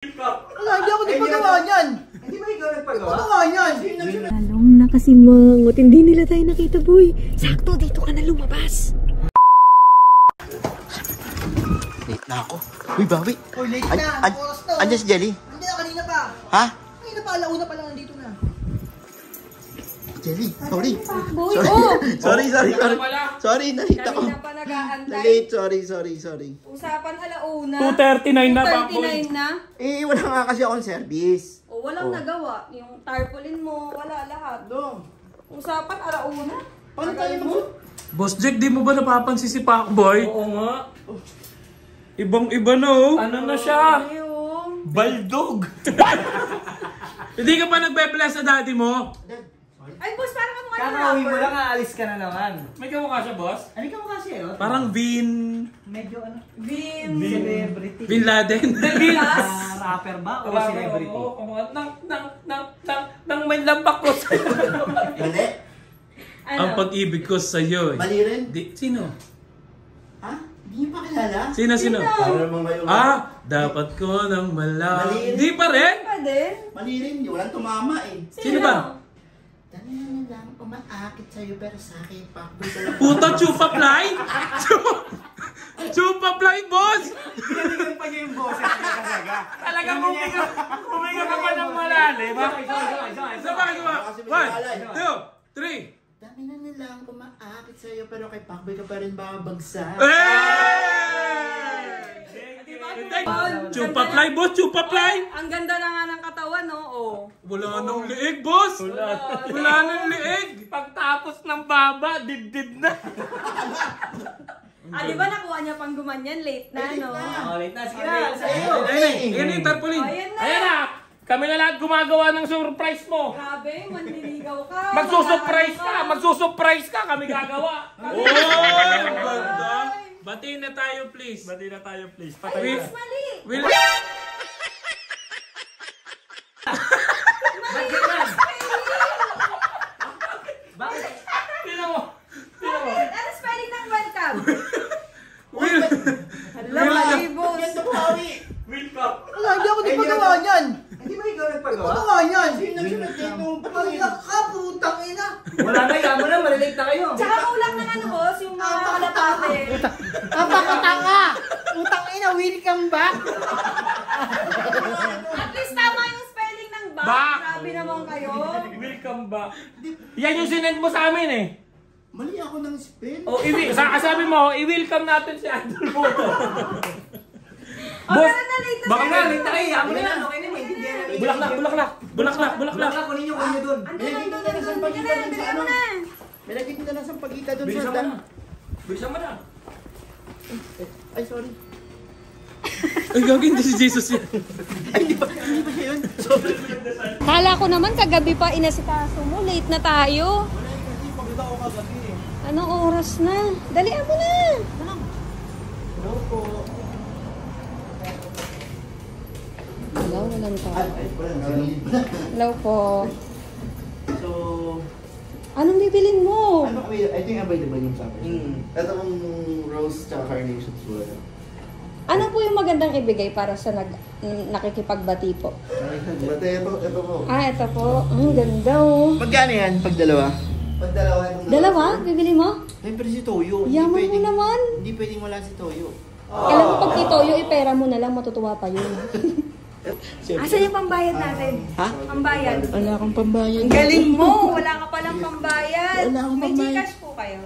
Wala, hindi ako nagpagawa niyan. Hindi ba ikaw nagpagawa? Nagpagawa niyan. Lalong nakasimangot. Hindi nila tayo nakita, boy. Sakto, dito ka na lumabas. Late na ako. Uy, Bawi. Uy, late na. Oras na. Andiyan si Jelly? Hindi na, kanina pa. Ha? Kanina pa, alauna pa lang nandito na. Jelly, sorry. Boy, Sorry. Sorry, nakita ko. kanina pa nag-aantay. Late, sorry. Usapan alauna. 2:39 na, Pakboy. 2:39 na. Eh, wala nga kasi akong service. O, walang nagawa. Yung tarpaulin mo, wala lahat. No. Usapan alauna. Paano tayo mag- Boss Jack, di mo ba napapansin si Pakboy? Oo nga. Ibang-iba na oh. Ano na siya? Ayun. Baldog. Hindi ka pa nagbe-bless sa daddy mo? Ay, boss, parang ka mukha ng Kakauwi mo rapper. lang, aalis ka na naman. May kamukha siya, boss? Ano ka mukha siya? Oh? Parang Vin... Medyo ano? Vin. Celebrity. Bin Laden. Rapper ba o celebrity? Oo, nang may lambak ko sa'yo. Mali. Ang pag-ibig ko sa'yo. Mali rin? Sino? Ha? Hindi pa kilala? Sino? Para naman ngayong... Dapat ko nang malaman. Mali rin. Hindi pa rin? Pa din. Mali rin, walang tumama eh. Sino ba? Dami na lang umaakit sa'yo pero sa'kin Pakboy ka lang. Puta, Chupa Fly? Chupa Fly, boss! Pinaligan pa niya yung boses niya kasaga. Talagang huminga ka pa ng malalim. Isa pa. 1, 2, 3. Dami na nilang umaakit sa'yo pero kay Pakboy ka pa rin babagsak. Chupa Fly, boss! Chupa Fly! Ang ganda na nga ng katawan, no? Oh. Wala nang liig, boss! Wala nang liig! Pagtapos ng baba, dibdib na. Di ba nakuha niya pang gumanyan? Late na, no? Late na. Sige na. Sa'yo. Ayan yung tarpaulin. Ayan na. Ayan na. Kami na lahat gumagawa ng surprise mo. Grabe, manliligaw ka. Magsusurprise ka. Kami gagawa. Oh, ang ganda! Batiin na tayo, please. Bati na tayo, please. Ay, mas mali. Will... Bakit? Tingnan mo. Ano spelling ng welcome? Will... Hello, Alibos. Ganda mo, Bawi. Welcome. Wala, hindi ako nagpagawa niyan. Hindi ba ikaw nagpagawa? Nagpagawa niyan. Sino nagsunod dito? Kanina ka, putang ina. Wala na, yamo na. Malilate na kayo. Tsaka kulang na ano, boss, yung mga kalapate. Napakatanga. Putang ina, welcome back. At least tama yung spelling ng back. Back. Grabe naman kayo. Welcome back. Yan yung sinend mo sa amin eh. Mali ako ng spin. Sabi mo, i-welcome natin si Idol Boto. Pero na late na Baka sila. na, late na kayo. Yamo na yan. Okay na, maintindihan na. Bulaklak. Kunin nyo dun. Nilagay ko na lang sa pagkita dun sa ano. Nilagay ko na lang sa pagkita dun sa... Bilisan mo na. Bilisan mo na. Ay, sorry. Ay, gagawin din si Jesus yan. Ay, hindi ba siya yun? Sorry. Kala ko naman kagabi pa inasikaso mo. Late na tayo. Anong oras na? Dalian mo na. Hello po. Hello, walang tao. Ay, wala. Narinig pala. Hello po. So, Anong bibilin mo? ano kami, I think available yung sa akin. Ito mong rose tsaka carnations wala. Ano po yung magandang ibigay para sa nakikipagbati po? Bate, ito po. Ito po. Ang ganda oh. Magkano yan pag dalawa? Pag dalawa. Dalawa? Bibili mo? Siyempre si Toyo. Yaman mo naman. Hindi pwedeng wala si Toyo. Alam mo, pag kitoyo, ipera mo na lang, matutuwa pa yun. Asan yung pambayad natin? Ha? Pambayad. Wala akong pambayad. Ang galing mo! Wala ka palang pambayad. Wala akong May pambayad. Gcash po kayo.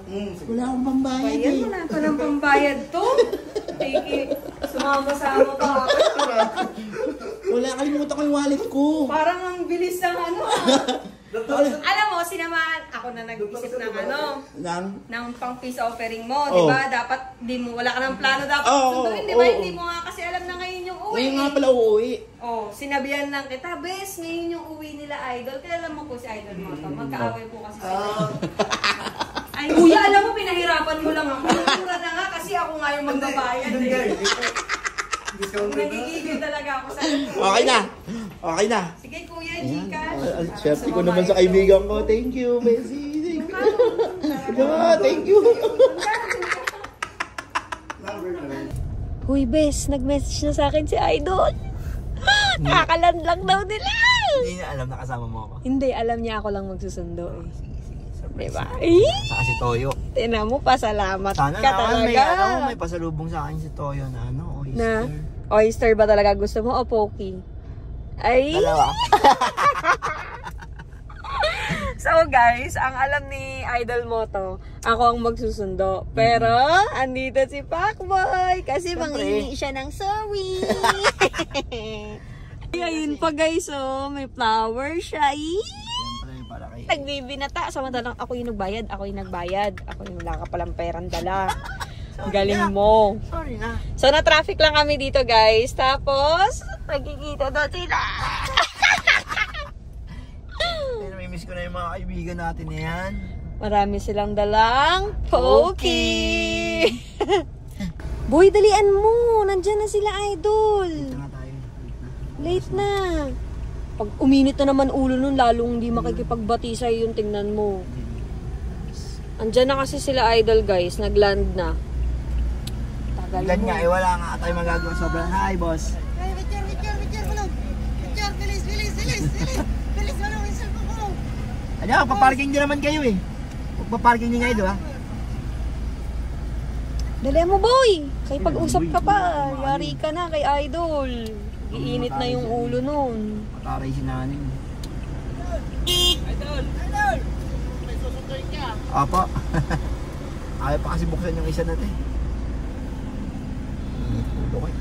Wala akong pambayad Bayad mo na palang pambayad to. Tiki, sumama-sama pa ako. Wala, kalimutan ko yung wallet ko. Parang ang bilis ng ano. Alam mo, sinamahan ako na nag-isip ng ano. Ng pang peace offering mo, di ba? Dapat, wala ka ng plano dapat sunduin, di ba? Hindi mo nga kasi alam na ngayon yung uwi. Ngayon nga pala uuwi. Sinabihan lang kita, bes, ngayon yung uwi nila Idol. Kaya alam mo po si Idol mo to. Magkaaway po kasi sila. Ay, kuya, alam mo, pinahirapan mo lang ako. Mura na nga kasi ako nga yung magbabayad eh. Nagigigil talaga ako sa Okay na. Okay na. Sige, kuya, Gcash. Swerte ko naman sa kaibigan ko. Thank you, Messi. Thank you. Thank you. Huy, bes, nag-message na sa akin si Idol. Kakalandlang daw nila. Hindi na alam na kasama mo ako. Hindi, alam niya ako lang magsusundo eh. Sige, surprise. Diba? Saka si Toyo. Tingnan mo, pasalamat Sana ka naman talaga. may pasalubong sa akin si Toyo na oyster. Na? Oyster ba talaga gusto mo o poki? Ay! Dalawa. So guys, ang alam ni Idol Moto, ako ang magsusundo. Pero, andito si Pacboy kasi mangingi siya ng sorry. Ayun pa guys, oh, may flower siya. Siyempre, para kay... Nagbibinata, samantalang ako yung nagbayad. Ako yung wala ka palang perang dala. Galing mo. Sorry na. So, na-traffic lang kami dito guys. Tapos, nagkikita na sila. Namimiss ko na yung mga kaibigan natin na yan. Marami silang dalang Poki. Boy, dalian mo. Nandyan na sila, Idol. Ito na tayo. Late na. Pag uminit na naman ulo nun, lalong hindi makikipagbati sa'yo yung tingnan mo. Andyan na kasi sila, Idol, guys. Nagland na. Tagal mo. Ganyan nga, wala nga tayo magagawa. Sobrang hi, boss. Ano, paparking din naman kayo eh. Huwag paparking din kayo, ha? Dalian mo, boy. Kay pag-usap ka pa. Yari ka na kay Idol. Iinit na yung ulo nun. Mataray si nanin. Idol! May susunduin ka. Apa. Ayaw pa kasi buksan yung isa natin. Ulo ko eh.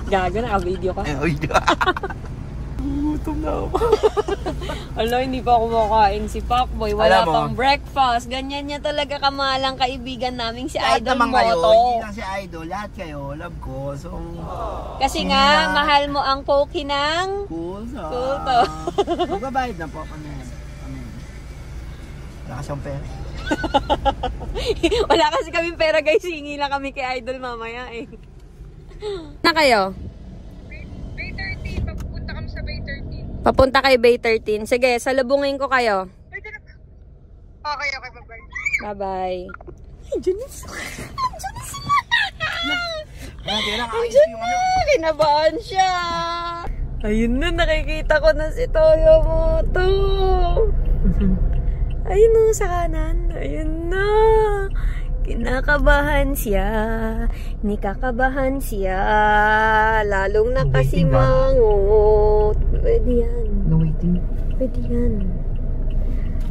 Gaga, naka-video ka. Uy, gutom na ako. Ala, hindi pa kumakain si Pacboy. Wala Alam mo, pang breakfast. Ganyan niya talaga kamalang kaibigan naming si lahat Idol naman kayo, Moto. hindi lang si Idol, lahat kayo, love ko. So, Kasi nga, mahal mo ang Poki ng... cool to. Cool to. Magbabayad na po kami. Wala ka siyang pera. Wala kasi kaming pera guys. Hingi lang kami kay Idol mamaya eh. Na kayo? Bay 13, papunta kami sa Bay 13. Papunta kay Bay 13. Sige, salubungin ko kayo. Pwede na. Okay, bye-bye. Bye-bye. Ay, Janice. Andiyan na. Kinabahan siya. Ayun na, nakikita ko na si Toyo Moto. Ayun na, sa kanan. Ayun na. Kinakabahan siya. Nikakabahan siya. Lalong nakasimangot. Pwede yan. No waiting. Pwede yan.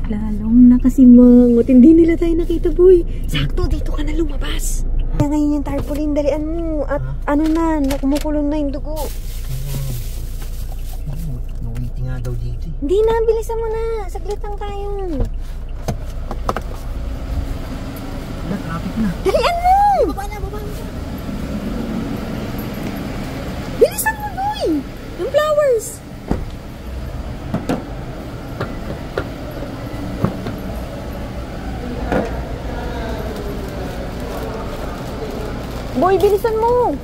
Lalong nakasimangot. Hindi nila tayo nakita, boy. Sakto, dito ka na lumabas. Kaya ngayon yung tarpaulin, dalian mo. At ano na, nakumukulong na yung dugo. No waiting nga daw dito eh. Hindi na, bilisan mo na. Saglit lang tayo. Traffic na. Dalian mo! Baba na. Bilisan mo, boy! Yung flowers! Boy, bilisan mo!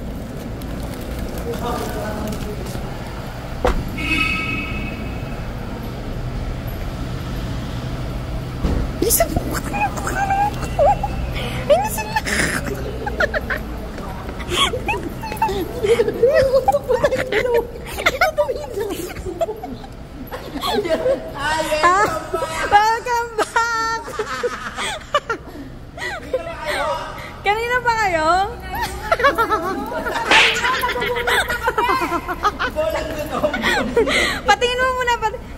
Bilisan mo! Ay, nasila! Welcome back! Kanina pa kayo? Patingin mo muna.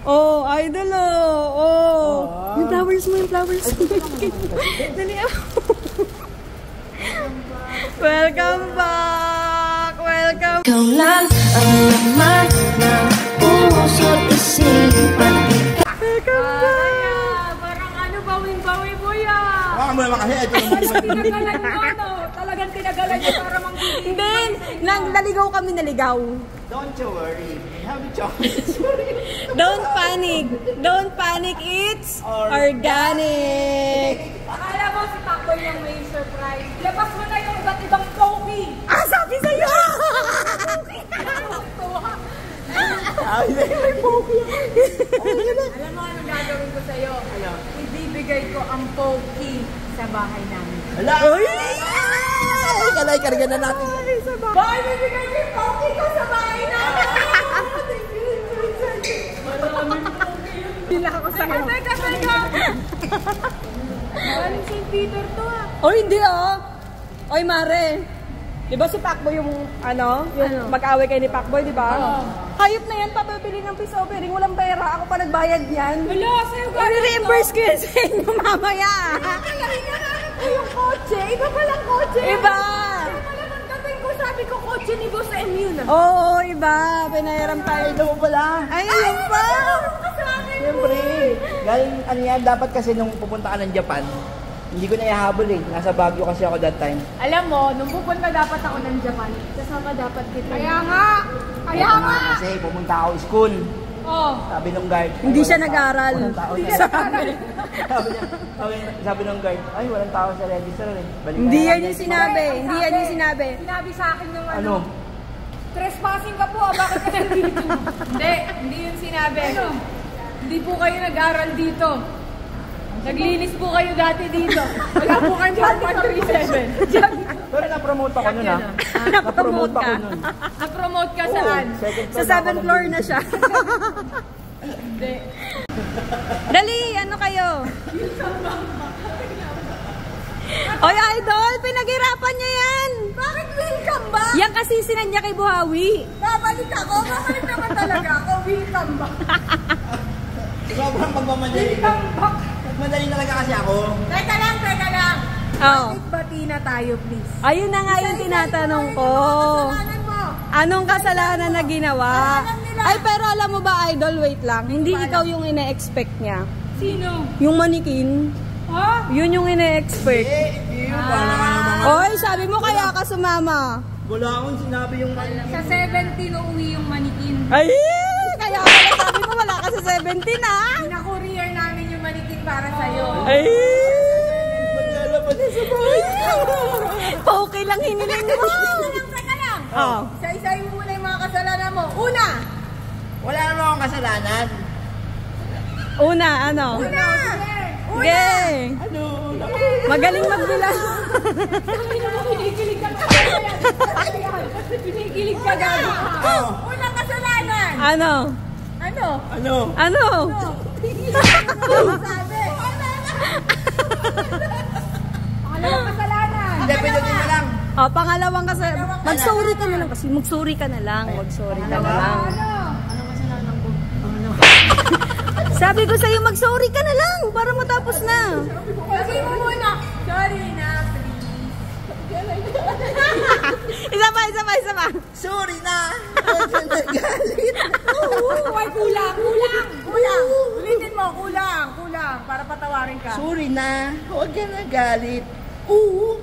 Oh, Idol oh. Yung flowers mo. Dali ako. Welcome back! Welcome! Ikaw lang ang laman ng puso't isipan. Welcome back! Parang ano, bawing-bawi mo yan. Baka mo naman kasi. Ito naman. Tinagalan mo, no? Talagang tinagalan niya para manggigil. Hindi! Naligaw kami, naligaw. Don't you worry. Have a chocolate. Don't panic, it's organic. Akala mo si Pacboy yung may surprise. Labas mo na yung iba't ibang Poki. Ah, sabi sa'yo! Alam mo anong gagawin ko sa'yo? Ibibigay ko ang Poki sa bahay namin. Hala! Ay! Kalay, karga na natin. sa bahay. Bakit bibigay ko yung pogi ko sa bahay na? Bila ako sa'yo. Teka. Galing St. Peter to ah. Oh, hindi oh. Oy, Mare. Di ba si Pacboy yung mag-away kayo ni Pacboy, di ba? Hayop na yan, papabili ng peace offering. Walang pera. Ako pa nagbayad yan. Wala, sa'yo gano'n. I-reimburse ko yun sa inyo mamaya. Hinahanap ko yung kotse. Iba palang kotse. Iba. Sabi ko, kotse ni Boss M yun ah. Oo, iba. Pinahiram tayo. Ito mo pala. Ay, yun pa. Siyempre. Galing, ano yan, dapat kasi nung pupunta ka ng Japan, hindi ko na ihahabol eh. Nasa Baguio kasi ako that time. Alam mo, nung pupunta dapat ako ng Japan, kasama dapat kita. Kaya nga! Kasi pupunta ako school. Oh. Sabi nung guard. Hindi siya nag-aral. Sabi nung guard, ay walang tao sa register eh. Hindi yan yung sinabi. Sinabi sa akin yung Ano? trespassing ka po, bakit ka nandito? Hindi yun sinabi. Hindi po kayo nag-aral dito. Naglinis po kayo dati dito. Wala po kayong Jack 137. Pero na-promote ako nun ah. Na-promote ako nun. Na-promote ka saan? Sa 7th floor na siya. Hindi. Dali, ano kayo? Oy, Idol, pinaghirapan niya yan. Bakit welcome back? Yan kasi sinadya kay Buhawi. Babalik ako. Babalik naman talaga ako. Welcome back. Sobrang pagmamadali. Madali talaga kasi ako. Teka lang. Oh. Bati na tayo, please. Ayun na nga yung tinatanong ko. Kasalanan mo. Anong kasalanan na ginawa? Ay, pero alam mo ba, Idol, wait lang. Hindi ikaw yung ine-expect niya. Sino? Yung manikin. Ha? Yun yung ine-expect. Oy, sabi mo kaya ka sumama. Wala akong sinabi yung Sa 17 uuwi yung manikin. Ay, kaya pala sabi mo wala ka sa 17 ah. Pina-courier namin yung manikin para sa'yo. Ay! Okay lang hiniling mo. Teka lang. Oh. Isa-isahin mo muna yung mga kasalanan mo. Una! Wala naman akong kasalanan. Una, ano? Una! Okay. Ano? Magaling magbilang. Kinikilig ka Kinikilig ka gago. Unang kasalanan. Ano? Ano? Sabi. Pangalawang kasalanan. Hindi, pinutin mo lang. Oh, pangalawang kasi mag-sorry ka na lang kasi mag-sorry ka na lang. Mag-sorry ka na lang. Sabi ko sa'yo, mag-sorry ka na lang para matapos na. Sabi mo muna. Sorry na, please. Isa pa. Sorry na. Nagalit. Ay, kulang. Ulitin mo, kulang. Para patawarin ka. Sorry na. Huwag ka nagalit. Oo.